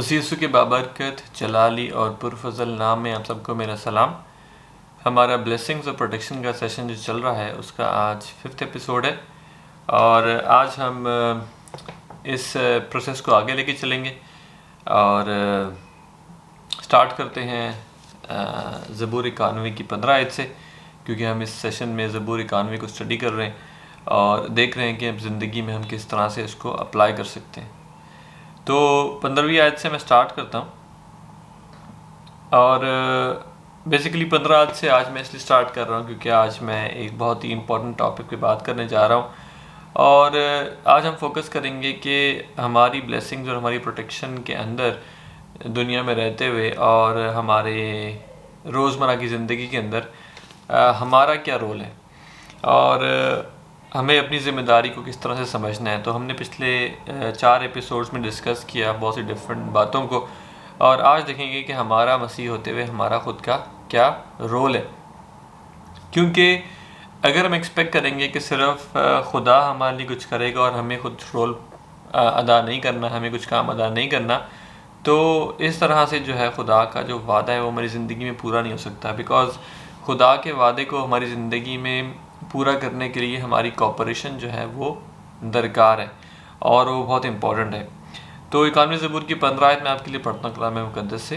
وسیع کے بابرکت جلالی اور پرفضل نام میں آپ سب کو میرا سلام۔ ہمارا بلیسنگز اور پروٹیکشن کا سیشن جو چل رہا ہے اس کا آج 5th ایپیسوڈ ہے، اور آج ہم اس پروسیس کو آگے لے کے چلیں گے اور سٹارٹ کرتے ہیں زبور 91 کی 15 آیت سے، کیونکہ ہم اس سیشن میں زبور 91 کو اسٹڈی کر رہے ہیں اور دیکھ رہے ہیں کہ اب زندگی میں ہم کس طرح سے اس کو اپلائی کر سکتے ہیں۔ تو 15ویں آیت سے میں سٹارٹ کرتا ہوں، اور بیسیکلی 15 آیت سے آج میں اس لیے سٹارٹ کر رہا ہوں کیونکہ آج میں ایک بہت ہی امپورٹنٹ ٹاپک پہ بات کرنے جا رہا ہوں، اور آج ہم فوکس کریں گے کہ ہماری بلیسنگز اور ہماری پروٹیکشن کے اندر دنیا میں رہتے ہوئے اور ہمارے روزمرہ کی زندگی کے اندر ہمارا کیا رول ہے اور ہمیں اپنی ذمہ داری کو کس طرح سے سمجھنا ہے۔ تو ہم نے پچھلے 4 ایپیسوڈز میں ڈسکس کیا بہت سی ڈفرینٹ باتوں کو، اور آج دیکھیں گے کہ ہمارا مسیح ہوتے ہوئے ہمارا خود کا کیا رول ہے، کیونکہ اگر ہم ایکسپیکٹ کریں گے کہ صرف خدا ہمارے لیے کچھ کرے گا اور ہمیں خود رول ادا نہیں کرنا، ہمیں کچھ کام ادا نہیں کرنا، تو اس طرح سے جو ہے خدا کا جو وعدہ ہے وہ ہماری زندگی میں پورا نہیں ہو سکتا، بیکاز خدا کے وعدے کو ہماری زندگی میں پورا کرنے کے لیے ہماری کوپریشن جو ہے وہ درکار ہے اور وہ بہت امپورٹنٹ ہے۔ تو 91 زبور کی 15 آیت میں آپ کے لیے پڑھتا ہوں کلام مقدس سے۔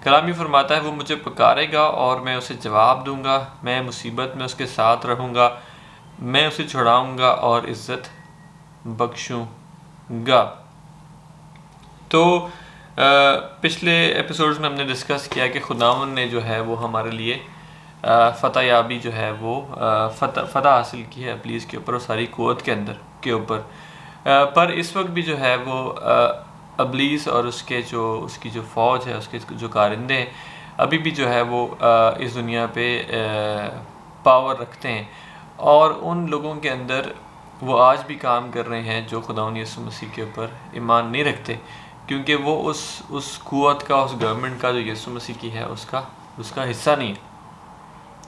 کلام یہ فرماتا ہے، وہ مجھے پکارے گا اور میں اسے جواب دوں گا، میں مصیبت میں اس کے ساتھ رہوں گا، میں اسے چھڑاؤں گا اور عزت بخشوں گا۔ تو پچھلے ایپیسوڈز میں ہم نے ڈسکس کیا کہ خداوند نے جو ہے وہ ہمارے لیے فتح یابی جو ہے وہ فتح حاصل کی ہے ابلیس کے اوپر اور ساری قوت کے اندر کے اوپر، پر اس وقت بھی جو ہے وہ ابلیس اور اس کی جو فوج ہے، اس کے جو کارندے ہیں، ابھی بھی جو ہے وہ اس دنیا پہ پاور رکھتے ہیں، اور ان لوگوں کے اندر وہ آج بھی کام کر رہے ہیں جو خداوند یسوع مسیح کے اوپر ایمان نہیں رکھتے، کیونکہ وہ اس قوت کا، اس گورنمنٹ کا جو یسوع مسیح کی ہے اس کا حصہ نہیں ہے۔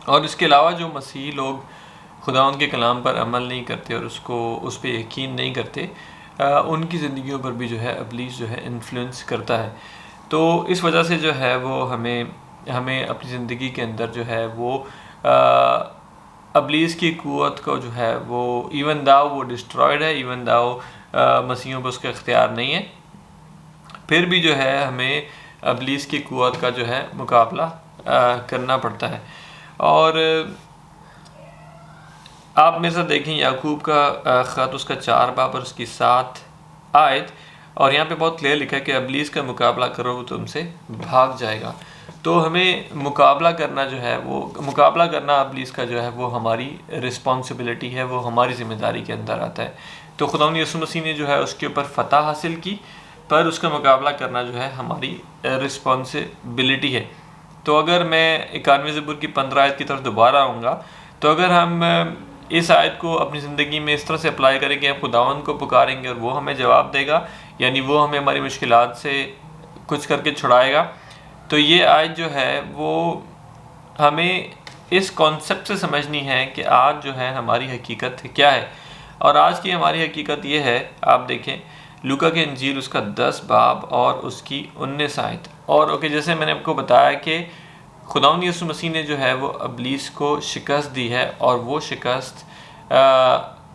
اور اس کے علاوہ جو مسیحی لوگ خداوند کے کلام پر عمل نہیں کرتے اور اس پہ یقین نہیں کرتے، ان کی زندگیوں پر بھی جو ہے ابلیس جو ہے انفلوئنس کرتا ہے۔ تو اس وجہ سے جو ہے وہ ہمیں اپنی زندگی کے اندر جو ہے وہ ابلیس کی قوت کو جو ہے وہ ایون داؤ وہ ڈسٹرائڈ ہے، ایون داؤ مسیحیوں پر اس کا اختیار نہیں ہے، پھر بھی جو ہے ہمیں ابلیس کی قوت کا جو ہے مقابلہ کرنا پڑتا ہے۔ اور آپ میرے ساتھ دیکھیں یعقوب کا خط، اس کا 4 باب اور اس کی 7 آیت، اور یہاں پہ بہت کلیئر لکھا ہے کہ ابلیس کا مقابلہ کرو وہ تم سے بھاگ جائے گا۔ تو ہمیں مقابلہ کرنا جو ہے وہ مقابلہ کرنا ابلیس کا جو ہے وہ ہماری رسپانسبلٹی ہے، وہ ہماری ذمہ داری کے اندر آتا ہے۔ تو خداوند یسوع مسیح نے جو ہے اس کے اوپر فتح حاصل کی، پر اس کا مقابلہ کرنا جو ہے ہماری رسپانسبلٹی ہے۔ تو اگر میں 91 زبور کی 15 آیت کی طرف دوبارہ آؤں گا، تو اگر ہم اس آیت کو اپنی زندگی میں اس طرح سے اپلائی کریں کہ ہم خداوند کو پکاریں گے اور وہ ہمیں جواب دے گا، یعنی وہ ہمیں ہماری مشکلات سے کچھ کر کے چھڑائے گا، تو یہ آیت جو ہے وہ ہمیں اس کانسیپٹ سے سمجھنی ہے کہ آج جو ہے ہماری حقیقت کیا ہے۔ اور آج کی ہماری حقیقت یہ ہے، آپ دیکھیں لوکا کے انجیل اس کا 10 باب اور اس کی 19 آیت، اور جیسے میں نے آپ کو بتایا کہ خداوند یسوع مسیح نے جو ہے وہ ابلیس کو شکست دی ہے، اور وہ شکست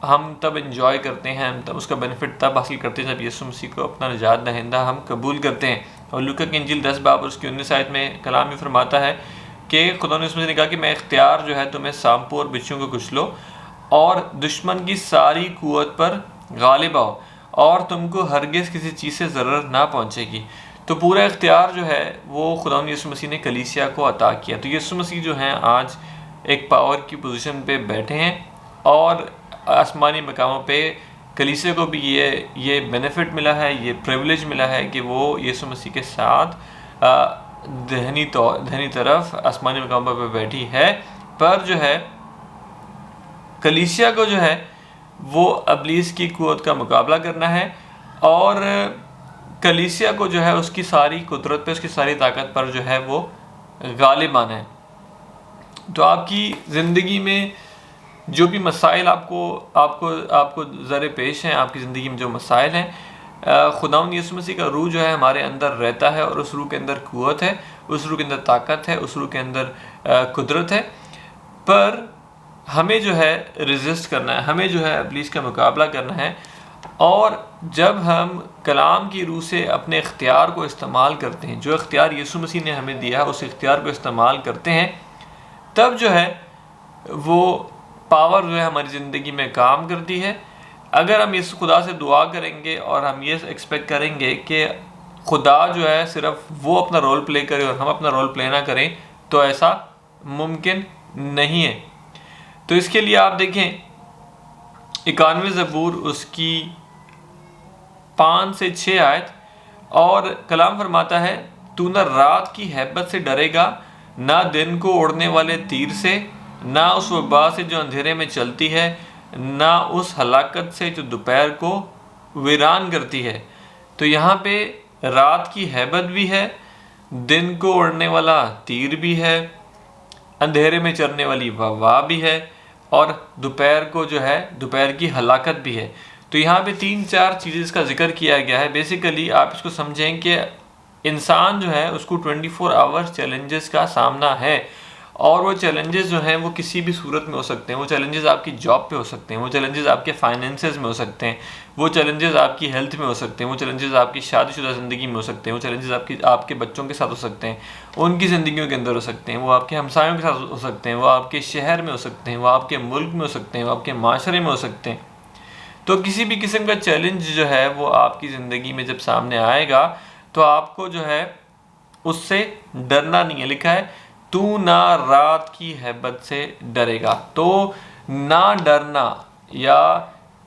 ہم تب انجوائے کرتے ہیں، ہم تب اس کا بینیفٹ تب حاصل کرتے ہیں جب یسوع مسیح کو اپنا نجات دہندہ ہم قبول کرتے ہیں۔ اور لوکا کے انجیل 10 باب اور اس کی 19 آیت میں کلام یہ فرماتا ہے کہ خداوند یسوع مسیح نے کہا کہ میں اختیار جو ہے تمہیں سانپوں اور بچھوؤں کو کچھ لو اور دشمن کی ساری قوت پر غالب آؤ، اور تم کو ہرگز کسی چیز سے ضرر نہ پہنچے گی۔ تو پورا اختیار جو ہے وہ خداوند یسوع مسیح نے کلیسیا کو عطا کیا۔ تو یسوع مسیح جو ہیں آج ایک پاور کی پوزیشن پہ بیٹھے ہیں، اور آسمانی مقاموں پہ کلیسیا کو بھی یہ بینیفٹ ملا ہے، یہ پریولیج ملا ہے کہ وہ یسوع مسیح کے ساتھ دہنی طرف آسمانی مقاموں پہ بیٹھی ہے، پر جو ہے کلیسیا کو جو ہے وہ ابلیس کی قوت کا مقابلہ کرنا ہے، اور کلیسیا کو جو ہے اس کی ساری قدرت پہ، اس کی ساری طاقت پر جو ہے وہ غالب آنا ہے۔ تو آپ کی زندگی میں جو بھی مسائل آپ کو زر پیش ہیں، آپ کی زندگی میں جو مسائل ہیں، خداوند یسوع مسیح کا روح جو ہے ہمارے اندر رہتا ہے، اور اس روح کے اندر قوت ہے، اس روح کے اندر طاقت ہے، اس روح کے اندر قدرت ہے، پر ہمیں جو ہے ریزسٹ کرنا ہے، ہمیں جو ہے ابلیس کا مقابلہ کرنا ہے۔ اور جب ہم کلام کی روح سے اپنے اختیار کو استعمال کرتے ہیں، جو اختیار یسوع مسیح نے ہمیں دیا ہے اس اختیار کو استعمال کرتے ہیں، تب جو ہے وہ پاور جو ہے ہماری زندگی میں کام کرتی ہے۔ اگر ہم اس خدا سے دعا کریں گے اور ہم یہ ایکسپیکٹ کریں گے کہ خدا جو ہے صرف وہ اپنا رول پلے کرے اور ہم اپنا رول پلے نہ کریں، تو ایسا ممکن نہیں ہے۔ تو اس کے لیے آپ دیکھیں 91 زبور اس کی 5 سے 6 آیت، اور کلام فرماتا ہے تو نہ رات کی ہیبت سے ڈرے گا، نہ دن کو اڑنے والے تیر سے، نہ اس وبا سے جو اندھیرے میں چلتی ہے، نہ اس ہلاکت سے جو دوپہر کو ویران کرتی ہے۔ تو یہاں پہ رات کی ہیبت بھی ہے، دن کو اڑنے والا تیر بھی ہے، اندھیرے میں چلنے والی وبا بھی ہے، اور دوپہر کو جو ہے دوپہر کی ہلاکت بھی ہے۔ تو یہاں پہ 3-4 چیزیں کا ذکر کیا گیا ہے۔ بیسیکلی آپ اس کو سمجھیں کہ انسان جو ہے اس کو 24 آورز چیلنجز کا سامنا ہے، اور وہ چیلنجز جو ہیں وہ کسی بھی صورت میں ہو سکتے ہیں۔ وہ چیلنجز آپ کی جاب پہ ہو سکتے ہیں، وہ چیلنجز آپ کے فائنینسز میں ہو سکتے ہیں، وہ چیلنجز آپ کی ہیلتھ میں ہو سکتے ہیں، وہ چیلنجز آپ کی شادی شدہ زندگی میں ہو سکتے ہیں، وہ چیلنجز آپ کے بچوں کے ساتھ ہو سکتے ہیں، ان کی زندگیوں کے اندر ہو سکتے ہیں، وہ آپ کے ہمسایوں کے ساتھ ہو سکتے ہیں، وہ آپ کے شہر میں ہو سکتے ہیں، وہ آپ کے ملک میں ہو سکتے ہیں، وہ آپ کے معاشرے میں ہو سکتے ہیں۔ تو کسی بھی قسم کا چیلنج جو ہے وہ آپ کی زندگی میں جب سامنے آئے گا تو آپ کو جو ہے اس سے ڈرنا نہیں ہے۔ لکھا ہے تو نہ رات کی ہیبت سے ڈرے گا۔ تو نہ ڈرنا یا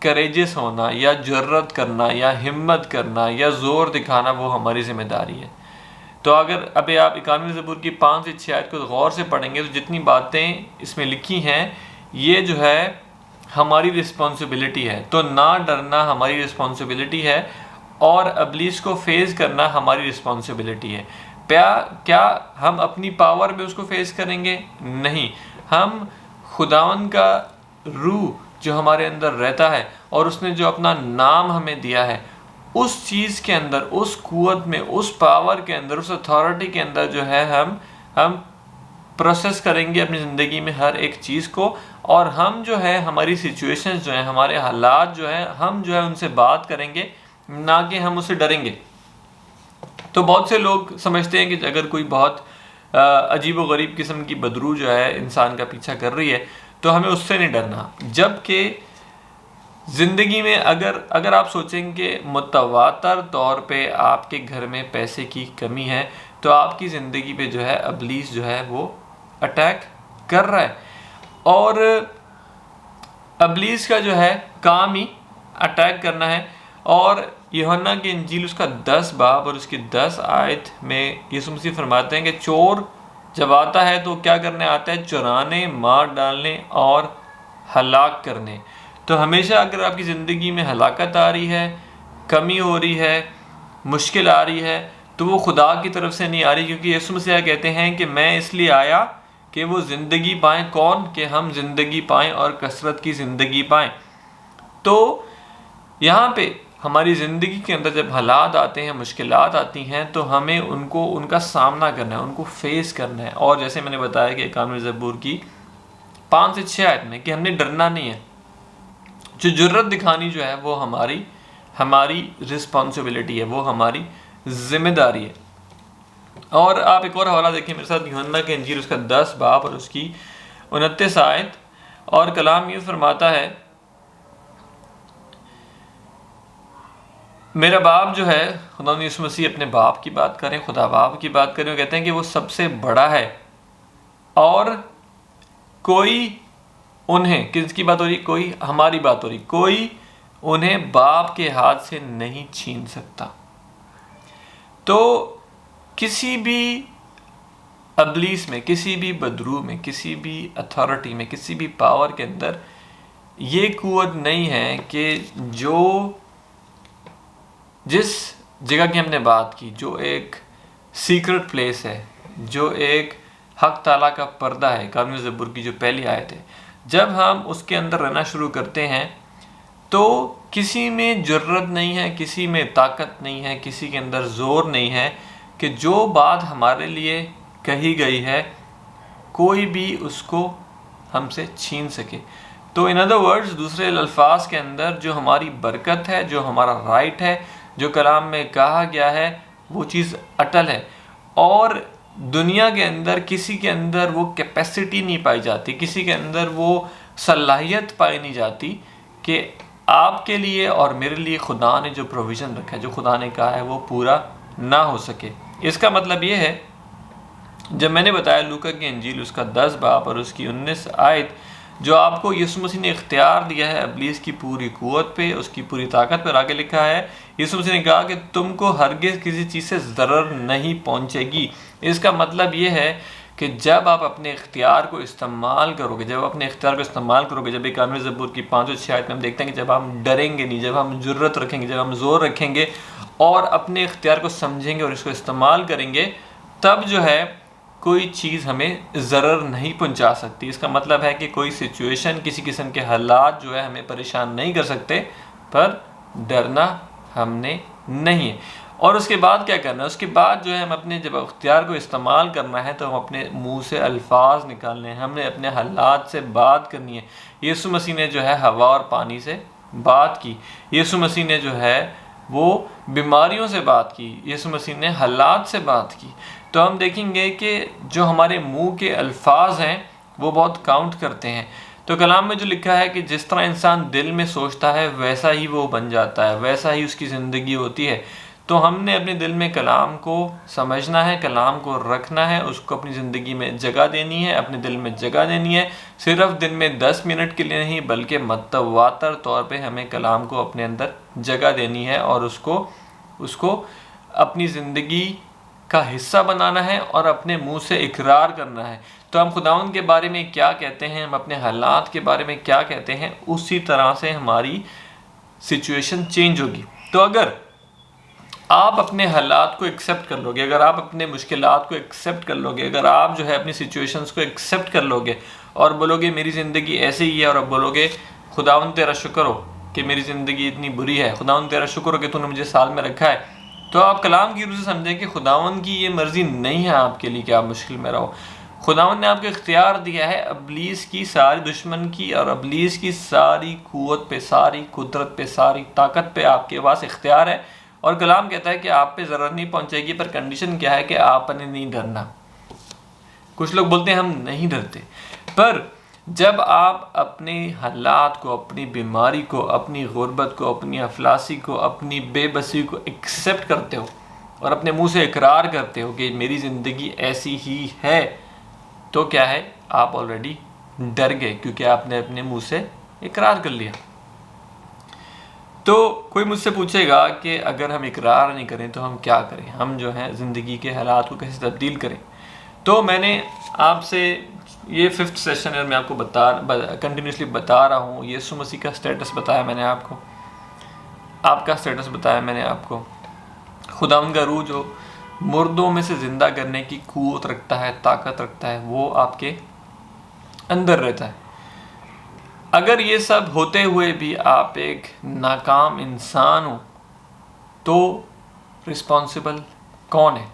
کریجس ہونا یا جرت کرنا یا ہمت کرنا یا زور دکھانا وہ ہماری ذمہ داری ہے۔ تو اگر ابھی آپ 91 زبور کی 5 سے 6 آیت کو غور سے پڑھیں گے تو جتنی باتیں اس میں لکھی ہیں یہ جو ہے ہماری رسپانسبلٹی ہے۔ تو نہ ڈرنا ہماری رسپانسبلٹی ہے، اور ابلیس کو فیس کرنا ہماری رسپانسبلٹی ہے۔ کیا ہم اپنی پاور میں اس کو فیس کریں گے؟ نہیں، ہم خداوند کا روح جو ہمارے اندر رہتا ہے اور اس نے جو اپنا نام ہمیں دیا ہے، اس چیز کے اندر، اس قوت میں، اس پاور کے اندر، اس اتھارٹی کے اندر جو ہے ہم پروسیس کریں گے اپنی زندگی میں ہر ایک چیز کو، اور ہم جو ہے ہماری سچویشنز جو ہیں، ہمارے حالات جو ہیں، ہم جو ہے ان سے بات کریں گے، نہ کہ ہم اسے ڈریں گے۔ تو بہت سے لوگ سمجھتے ہیں کہ اگر کوئی بہت عجیب و غریب قسم کی بدرو جو ہے انسان کا پیچھا کر رہی ہے تو ہمیں اس سے نہیں ڈرنا، جبکہ زندگی میں اگر آپ سوچیں کہ متواتر طور پہ آپ کے گھر میں پیسے کی کمی ہے تو آپ کی زندگی پہ جو ہے ابلیس جو ہے وہ اٹیک کر رہا ہے، اور ابلیس کا جو ہے کام ہی اٹیک کرنا ہے۔ اور یوحنا کی انجیل اس کا 10 باب اور اس کی 10 آیت میں یسوع مسیح فرماتے ہیں کہ چور جب آتا ہے تو کیا کرنے آتا ہے؟ چرانے، مار ڈالنے اور ہلاک کرنے۔ تو ہمیشہ اگر آپ کی زندگی میں ہلاکت آ رہی ہے، کمی ہو رہی ہے، مشکل آ رہی ہے، تو وہ خدا کی طرف سے نہیں آ رہی، کیونکہ یسوع مسیح کہتے ہیں کہ میں اس لیے آیا کہ وہ زندگی پائیں۔ کون؟ کہ ہم زندگی پائیں اور کثرت کی زندگی پائیں۔ تو یہاں پہ ہماری زندگی کے اندر جب حالات آتے ہیں، مشکلات آتی ہیں، تو ہمیں ان کا سامنا کرنا ہے، ان کو فیس کرنا ہے۔ اور جیسے میں نے بتایا کہ 91 زبور کی 5 سے 6 آیت میں کہ ہم نے ڈرنا نہیں ہے، جو جرت دکھانی جو ہے وہ ہماری رسپانسبلٹی ہے، وہ ہماری ذمہ داری ہے۔ اور آپ ایک اور حوالہ دیکھیں میرے ساتھ، یوحنا کے انجیل اس کا 10 باب اور اس کی 29 آیت، اور کلام یہ فرماتا ہے میرا باپ جو ہے، خدا یسوع مسیح اپنے باپ کی بات کریں، خدا باپ کی بات کریں، وہ کہتے ہیں کہ وہ سب سے بڑا ہے، اور کوئی انہیں، کس کی بات ہو رہی؟ کوئی ہماری بات ہو رہی، کوئی انہیں باپ کے ہاتھ سے نہیں چھین سکتا۔ تو کسی بھی ابلیس میں، کسی بھی بدرو میں، کسی بھی اتھارٹی میں، کسی بھی پاور کے اندر یہ قوت نہیں ہے کہ جس جگہ کی ہم نے بات کی، جو ایک سیکرٹ پلیس ہے، جو ایک حق تعالیٰ کا پردہ ہے، 91 زبور کی جو پہلی آیت ہے، جب ہم اس کے اندر رہنا شروع کرتے ہیں تو کسی میں جرت نہیں ہے، کسی میں طاقت نہیں ہے، کسی کے اندر زور نہیں ہے کہ جو بات ہمارے لیے کہی گئی ہے کوئی بھی اس کو ہم سے چھین سکے۔ تو ان ادر ورڈز، دوسرے الفاظ کے اندر جو ہماری برکت ہے، جو ہمارا رائٹ ہے، جو کلام میں کہا گیا ہے، وہ چیز اٹل ہے، اور دنیا کے اندر کسی کے اندر وہ کیپیسٹی نہیں پائی جاتی، کسی کے اندر وہ صلاحیت پائی نہیں جاتی کہ آپ کے لیے اور میرے لیے خدا نے جو پروویژن رکھا ہے، جو خدا نے کہا ہے، وہ پورا نہ ہو سکے۔ اس کا مطلب یہ ہے، جب میں نے بتایا لوکا کی انجیل اس کا 10 باب اور اس کی 19 آیت، جو آپ کو یسوع مسیح نے اختیار دیا ہے ابلیس کی پوری قوت پہ، اس کی پوری طاقت پر، آگے لکھا ہے یسوع مسیح نے کہا کہ تم کو ہرگز کسی چیز سے ضرر نہیں پہنچے گی۔ اس کا مطلب یہ ہے کہ جب آپ اپنے اختیار کو استعمال کرو گے، جب اپنے اختیار کو استعمال کرو گے، جب 91 زبور کی 5 اور 6 آیت میں ہم دیکھتے ہیں کہ جب ہم ڈریں گے نہیں، جب ہم جرت رکھیں گے، جب ہم زور رکھیں گے اور اپنے اختیار کو سمجھیں گے اور اس کو استعمال کریں گے، تب جو ہے کوئی چیز ہمیں ضرر نہیں پہنچا سکتی۔ اس کا مطلب ہے کہ کوئی سچویشن، کسی قسم کے حالات جو ہے ہمیں پریشان نہیں کر سکتے، پر ڈرنا ہم نے نہیں ہے۔ اور اس کے بعد کیا کرنا ہے؟ اس کے بعد جو ہے ہم اپنے جب اختیار کو استعمال کرنا ہے تو ہم اپنے منہ سے الفاظ نکالنے ہیں، ہم نے اپنے حالات سے بات کرنی ہے۔ یسوع مسیح نے جو ہے ہوا اور پانی سے بات کی، یسوع مسیح نے جو ہے وہ بیماریوں سے بات کی، یسوع مسیح نے حالات سے بات کی۔ تو ہم دیکھیں گے کہ جو ہمارے منہ کے الفاظ ہیں وہ بہت کاؤنٹ کرتے ہیں۔ تو کلام میں جو لکھا ہے کہ جس طرح انسان دل میں سوچتا ہے ویسا ہی وہ بن جاتا ہے، ویسا ہی اس کی زندگی ہوتی ہے۔ تو ہم نے اپنے دل میں کلام کو سمجھنا ہے، کلام کو رکھنا ہے، اس کو اپنی زندگی میں جگہ دینی ہے، اپنے دل میں جگہ دینی ہے، صرف دن میں 10 منٹ کے لیے نہیں بلکہ متواتر طور پہ ہمیں کلام کو اپنے اندر جگہ دینی ہے اور اس کو اپنی زندگی کا حصہ بنانا ہے اور اپنے منہ سے اقرار کرنا ہے۔ تو ہم خداوند کے بارے میں کیا کہتے ہیں، ہم اپنے حالات کے بارے میں کیا کہتے ہیں، اسی طرح سے ہماری سچویشن چینج ہوگی۔ تو اگر آپ اپنے حالات کو ایکسیپٹ کر لو گے، اگر آپ اپنے مشکلات کو ایکسیپٹ کر لو گے، اگر آپ جو ہے اپنی سچویشنز کو ایکسیپٹ کر لو گے اور بولو گے میری زندگی ایسے ہی ہے، اور اب بولو گے خداوند تیرا شکر ہو کہ میری زندگی اتنی بری ہے، خداوند تیرا شکر ہو کہ تو نے مجھے سال میں رکھا ہے، تو آپ کلام کی روح سے سمجھیں کہ خداوند کی یہ مرضی نہیں ہے آپ کے لیے کہ آپ مشکل میں رہو۔ خداوند نے آپ کو اختیار دیا ہے ابلیس کی ساری دشمن کی اور ابلیس کی ساری قوت پہ، ساری قدرت پہ، ساری طاقت پہ آپ کے پاس اختیار ہے، اور کلام کہتا ہے کہ آپ پہ ضرر نہیں پہنچے گی، پر کنڈیشن کیا ہے کہ آپ نے نہیں ڈرنا۔ کچھ لوگ بولتے ہیں ہم نہیں ڈرتے، پر جب آپ اپنے حالات کو، اپنی بیماری کو، اپنی غربت کو، اپنی افلاسی کو، اپنی بے بسی کو ایکسیپٹ کرتے ہو اور اپنے منہ سے اقرار کرتے ہو کہ میری زندگی ایسی ہی ہے، تو کیا ہے؟ آپ آلریڈی ڈر گئے، کیونکہ آپ نے اپنے منہ سے اقرار کر لیا۔ تو کوئی مجھ سے پوچھے گا کہ اگر ہم اقرار نہیں کریں تو ہم کیا کریں، ہم جو ہیں زندگی کے حالات کو کیسے تبدیل کریں؟ تو میں نے آپ سے یہ 5th سیشن ہے، میں آپ کو کنٹینیوسلی بتا رہا ہوں، یسوع مسیح کا سٹیٹس بتایا میں نے آپ کو، آپ کا سٹیٹس بتایا میں نے آپ کو، خداوند کا روح جو مردوں میں سے زندہ کرنے کی قوت رکھتا ہے، طاقت رکھتا ہے، وہ آپ کے اندر رہتا ہے۔ اگر یہ سب ہوتے ہوئے بھی آپ ایک ناکام انسان ہو تو رسپانسبل کون ہے؟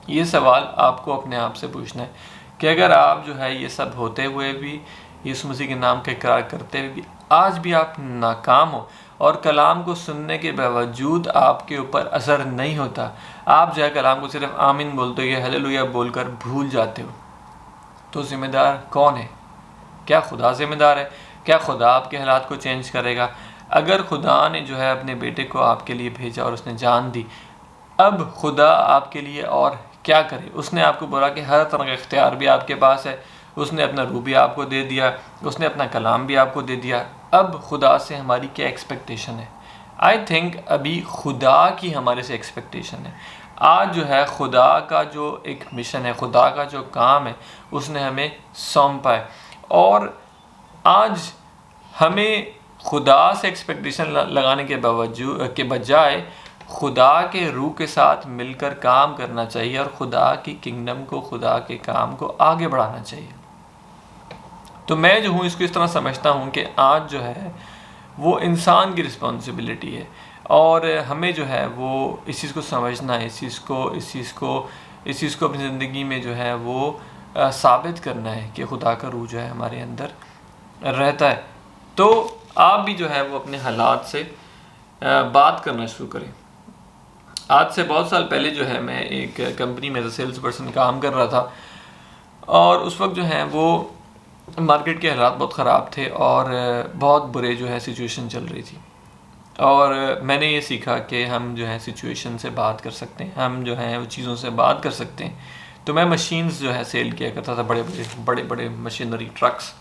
یہ سوال آپ کو اپنے آپ سے پوچھنا ہے کہ اگر آپ جو ہے یہ سب ہوتے ہوئے بھی، یسوع مسیح کے نام کا اقرار کرتے ہوئے بھی آج بھی آپ ناکام ہو اور کلام کو سننے کے باوجود آپ کے اوپر اثر نہیں ہوتا، آپ جو ہے کلام کو صرف آمین بولتے ہو یا ہلیلویا بول کر بھول جاتے ہو، تو ذمہ دار کون ہے؟ کیا خدا ذمہ دار ہے؟ کیا خدا آپ کے حالات کو چینج کرے گا؟ اگر خدا نے جو ہے اپنے بیٹے کو آپ کے لیے بھیجا اور اس نے جان دی، اب خدا آپ کے لیے اور کیا کرے؟ اس نے آپ کو بولا کہ ہر طرح کا اختیار بھی آپ کے پاس ہے، اس نے اپنا روح بھی آپ کو دے دیا، اس نے اپنا کلام بھی آپ کو دے دیا، اب خدا سے ہماری کیا ایکسپیکٹیشن ہے؟ آئی تھنک ابھی خدا کی ہمارے سے ایکسپیکٹیشن ہے۔ آج جو ہے خدا کا جو ایک مشن ہے، خدا کا جو کام ہے، اس نے ہمیں سونپا ہے، اور آج ہمیں خدا سے ایکسپیکٹیشن لگانے کے بجائے خدا کے روح کے ساتھ مل کر کام کرنا چاہیے اور خدا کی کنگڈم کو، خدا کے کام کو آگے بڑھانا چاہیے۔ تو میں جو ہوں اس کو اس طرح سمجھتا ہوں کہ آج جو ہے وہ انسان کی رسپانسبلٹی ہے، اور ہمیں جو ہے وہ اس چیز کو سمجھنا ہے، اس چیز کو اپنی زندگی میں جو ہے وہ ثابت کرنا ہے کہ خدا کا روح جو ہے ہمارے اندر رہتا ہے۔ تو آپ بھی جو ہے وہ اپنے حالات سے بات کرنا شروع کریں۔ آج سے بہت سال پہلے جو ہے میں ایک کمپنی میں سیلز پرسن کام کر رہا تھا، اور اس وقت جو ہے وہ مارکیٹ کے حالات بہت خراب تھے اور بہت برے جو ہے سچویشن چل رہی تھی، اور میں نے یہ سیکھا کہ ہم جو ہے سچویشن سے بات کر سکتے ہیں، ہم جو ہیں وہ چیزوں سے بات کر سکتے ہیں۔ تو میں مشینز جو ہے سیل کیا کرتا تھا، بڑے بڑے مشینری ٹرکس۔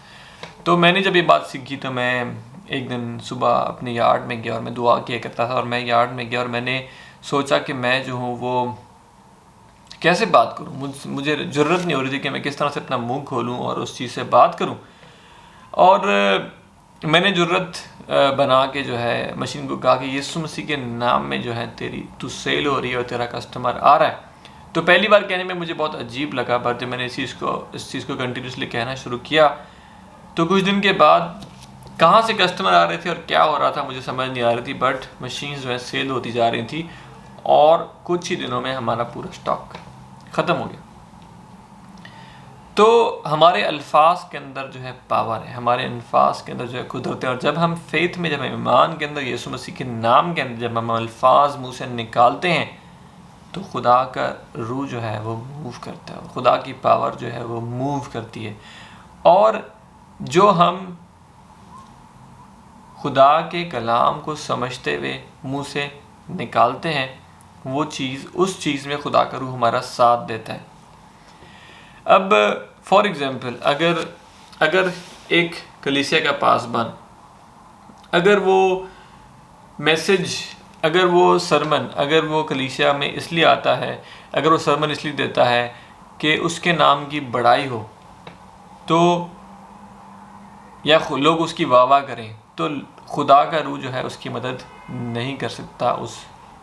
تو میں نے جب یہ بات سیکھی تو میں ایک دن صبح اپنے یارڈ میں گیا اور میں دعا کیا کرتا تھا، اور میں یارڈ میں گیا اور میں نے سوچا کہ میں جو ہوں وہ کیسے بات کروں۔ مجھے جرت نہیں ہو رہی تھی کہ میں کس طرح سے اپنا منہ کھولوں اور اس چیز سے بات کروں، اور میں نے جرت بنا کے جو ہے مشین کو کہا کہ یسوع مسیح کے نام میں جو ہے تو سیل ہو رہی ہے اور تیرا کسٹمر آ رہا ہے۔ تو پہلی بار کہنے میں مجھے بہت عجیب لگا، پر جب میں نے اس چیز کو کنٹینیوسلی کہنا شروع کیا تو کچھ دن کے بعد کہاں سے کسٹمر آ رہے تھے اور کیا ہو رہا تھا مجھے سمجھ نہیں آ رہی تھی، بٹ مشینز جو ہے سیل ہوتی جا رہی تھی، اور کچھ ہی دنوں میں ہمارا پورا سٹاک ختم ہو گیا۔ تو ہمارے الفاظ کے اندر جو ہے پاور ہے، ہمارے الفاظ کے اندر جو ہے قدرت ہے، اور جب ہم فیتھ میں، جب ہم ایمان کے اندر یسوع مسیح کے نام کے اندر جب ہم الفاظ منہ سے نکالتے ہیں تو خدا کا روح جو ہے وہ موو کرتا ہے، خدا کی پاور جو ہے وہ موو کرتی ہے، اور جو ہم خدا کے کلام کو سمجھتے ہوئے منہ سے نکالتے ہیں اس چیز میں خدا کا روح ہمارا ساتھ دیتا ہے۔ اب فار ایگزامپل اگر ایک کلیسیا کا پاسبان، اگر وہ میسج، اگر وہ سرمن، اگر وہ کلیسیا میں اس لیے آتا ہے، اگر وہ سرمن اس لیے دیتا ہے کہ اس کے نام کی بڑائی ہو، تو یا لوگ اس کی واہ واہ کریں، تو خدا کا روح جو ہے اس کی مدد نہیں کر سکتا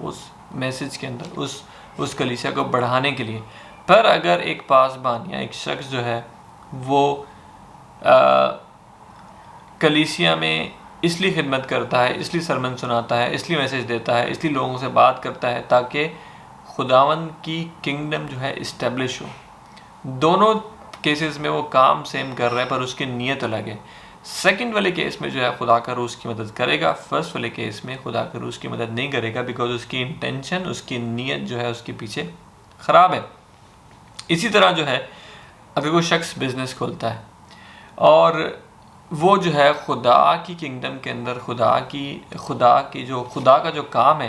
اس میسج کے اندر، اس کلیسیا کو بڑھانے کے لیے۔ پر اگر ایک پاسبان یا ایک شخص جو ہے وہ کلیسیا میں اس لیے خدمت کرتا ہے، اس لیے سرمن سناتا ہے، اس لیے میسج دیتا ہے، اس لیے لوگوں سے بات کرتا ہے تاکہ خداوند کی کنگڈم جو ہے اسٹیبلش ہو، دونوں کیسز میں وہ کام سیم کر رہا ہے پر اس کی نیت الگ ہے۔ سیکنڈ والے کیس میں جو ہے خدا کا روح اس کی مدد کرے گا، فرسٹ والے کیس میں خدا کا روح اس کی مدد نہیں کرے گا، بیکاز اس کی انٹینشن، اس کی نیت جو ہے اس کے پیچھے خراب ہے۔ اسی طرح جو ہے اگر کوئی شخص بزنس کھولتا ہے اور وہ جو ہے خدا کی کنگڈم کے اندر خدا کا جو کام ہے،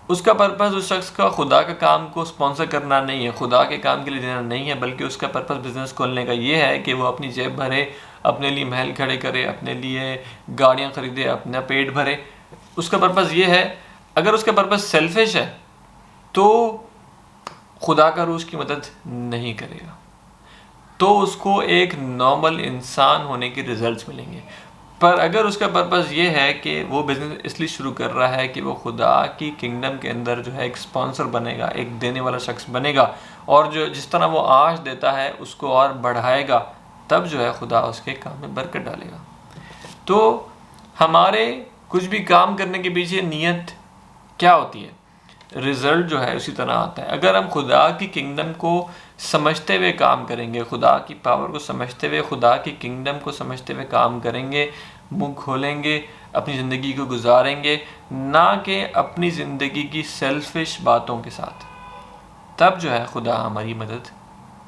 اس کا پرپس اس شخص کا خدا کا کام کو سپانسر کرنا نہیں ہے، خدا کے کام کے لیے دینا نہیں ہے، بلکہ اس کا پرپس بزنس کھولنے کا یہ ہے کہ وہ اپنی جیب بھرے، اپنے لیے محل کھڑے کرے، اپنے لیے گاڑیاں خریدے، اپنا پیٹ بھرے۔ اس کا پرپس یہ ہے۔ اگر اس کا پرپس سیلفش ہے تو خدا کا روح اس کی مدد نہیں کرے گا، تو اس کو ایک نارمل انسان ہونے کے رزلٹس ملیں گے۔ پر اگر اس کا پرپس یہ ہے کہ وہ بزنس اس لیے شروع کر رہا ہے کہ وہ خدا کی کنگڈم کے اندر جو ہے ایک سپانسر بنے گا، ایک دینے والا شخص بنے گا، اور جو جس طرح وہ آج دیتا ہے اس کو اور بڑھائے گا، تب جو ہے خدا اس کے کام میں برکت ڈالے گا۔ تو ہمارے کچھ بھی کام کرنے کے پیچھے نیت کیا ہوتی ہے، رزلٹ جو ہے اسی طرح آتا ہے۔ اگر ہم خدا کی کنگڈم کو سمجھتے ہوئے کام کریں گے، خدا کی پاور کو سمجھتے ہوئے، خدا کی کنگڈم کو سمجھتے ہوئے کام کریں گے، منہ کھولیں گے، اپنی زندگی کو گزاریں گے، نہ کہ اپنی زندگی کی سیلفش باتوں کے ساتھ، تب جو ہے خدا ہماری مدد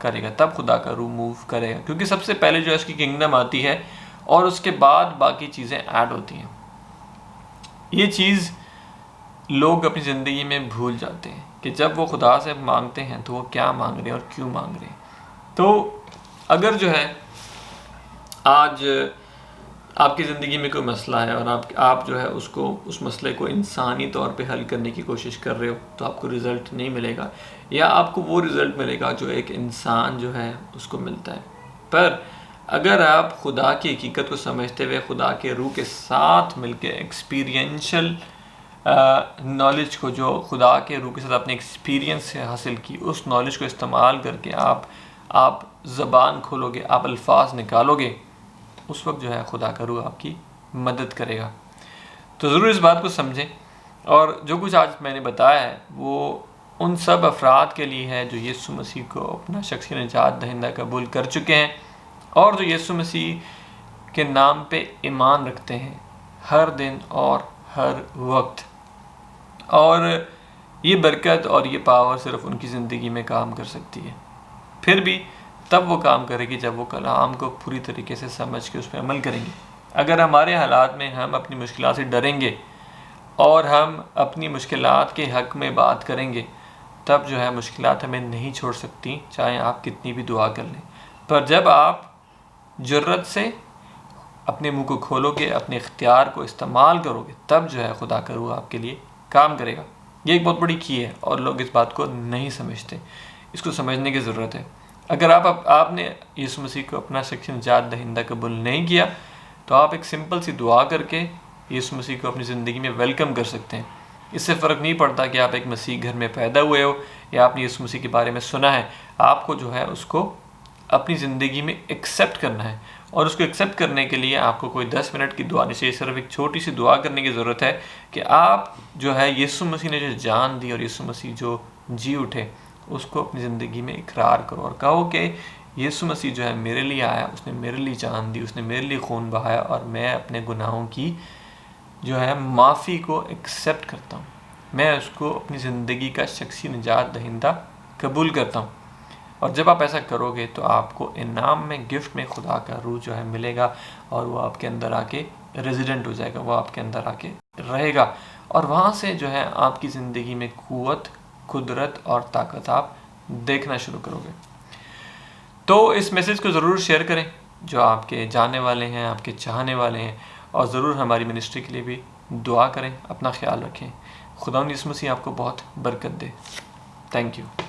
کرے گا، تب خدا کا روح موو کرے گا، کیونکہ سب سے پہلے جو ہے اس کی کنگڈم آتی ہے اور اس کے بعد باقی چیزیں ایڈ ہوتی ہیں۔ یہ چیز لوگ اپنی زندگی میں بھول جاتے ہیں کہ جب وہ خدا سے مانگتے ہیں تو وہ کیا مانگ رہے ہیں اور کیوں مانگ رہے ہیں۔ تو اگر جو ہے آج آپ کی زندگی میں کوئی مسئلہ ہے اور آپ جو ہے اس مسئلے کو انسانی طور پہ حل کرنے کی کوشش کر رہے ہو، تو آپ کو رزلٹ نہیں ملے گا، یا آپ کو وہ رزلٹ ملے گا جو ایک انسان جو ہے اس کو ملتا ہے۔ پر اگر آپ خدا کی حقیقت کو سمجھتے ہوئے خدا کے روح کے ساتھ مل کے ایکسپیرینشل نالج کو، جو خدا کے روح کے ساتھ اپنے ایکسپیرینس سے حاصل کی، اس نالج کو استعمال کر کے آپ زبان کھولو گے، آپ الفاظ نکالو گے، اس وقت جو ہے خدا کا روح آپ کی مدد کرے گا۔ تو ضرور اس بات کو سمجھیں، اور جو کچھ آج میں نے بتایا ہے وہ ان سب افراد کے لیے ہے جو یسوع مسیح کو اپنا شخصی نجات دہندہ قبول کر چکے ہیں اور جو یسوع مسیح کے نام پہ ایمان رکھتے ہیں ہر دن اور ہر وقت. اور یہ برکت اور یہ پاور صرف ان کی زندگی میں کام کر سکتی ہے. پھر بھی تب وہ کام کرے گی جب وہ کلام کو پوری طریقے سے سمجھ کے اس پہ عمل کریں گے. اگر ہمارے حالات میں ہم اپنی مشکلات سے ڈریں گے اور ہم اپنی مشکلات کے حق میں بات کریں گے، تب جو ہے مشکلات ہمیں نہیں چھوڑ سکتی، چاہے آپ کتنی بھی دعا کر لیں. پر جب آپ جرت سے اپنے منہ کو کھولو گے، اپنے اختیار کو استعمال کرو گے، تب جو ہے خدا کا روح آپ کے لیے کام کرے گا. یہ ایک بہت بڑی کی ہے اور لوگ اس بات کو نہیں سمجھتے. اس کو سمجھنے کی ضرورت ہے. اگر آپ نے یسوع مسیح کو اپنا شخصی نجات دہندہ قبول نہیں کیا تو آپ ایک سمپل سی دعا کر کے یسوع مسیح کو اپنی زندگی میں ویلکم کر سکتے ہیں. اس سے فرق نہیں پڑتا کہ آپ ایک مسیح گھر میں پیدا ہوئے ہو یا آپ نے یسوع مسیح کے بارے میں سنا ہے. آپ کو جو ہے اس کو اپنی زندگی میں ایکسیپٹ کرنا ہے، اور اس کو ایکسیپٹ کرنے کے لیے آپ کو کوئی 10 منٹ کی دعا نہیں چاہیے. صرف ایک چھوٹی سی دعا کرنے کی ضرورت ہے کہ آپ جو ہے یسوع مسیح نے جو جان دی اور یسوع مسیح جو جی اٹھے اس کو اپنی زندگی میں اقرار کرو اور کہو کہ یسوع مسیح جو ہے میرے لیے آیا، اس نے میرے لیے جان دی، اس نے میرے لیے خون بہایا، اور میں اپنے گناہوں کی جو ہے معافی کو ایکسیپٹ کرتا ہوں. میں اس کو اپنی زندگی کا شخصی نجات دہندہ قبول کرتا ہوں. اور جب آپ ایسا کرو گے تو آپ کو انعام میں، گفٹ میں خدا کا روح جو ہے ملے گا، اور وہ آپ کے اندر آ کے ریزیڈنٹ ہو جائے گا، وہ آپ کے اندر آ کے رہے گا، اور وہاں سے جو ہے آپ کی زندگی میں قوت، قدرت اور طاقت آپ دیکھنا شروع کرو گے. تو اس میسج کو ضرور شیئر کریں جو آپ کے جاننے والے ہیں، آپ کے چاہنے والے ہیں، اور ضرور ہماری منسٹری کے لیے بھی دعا کریں. اپنا خیال رکھیں. خداوند یسوع مسیح آپ کو بہت برکت دے. Thank you.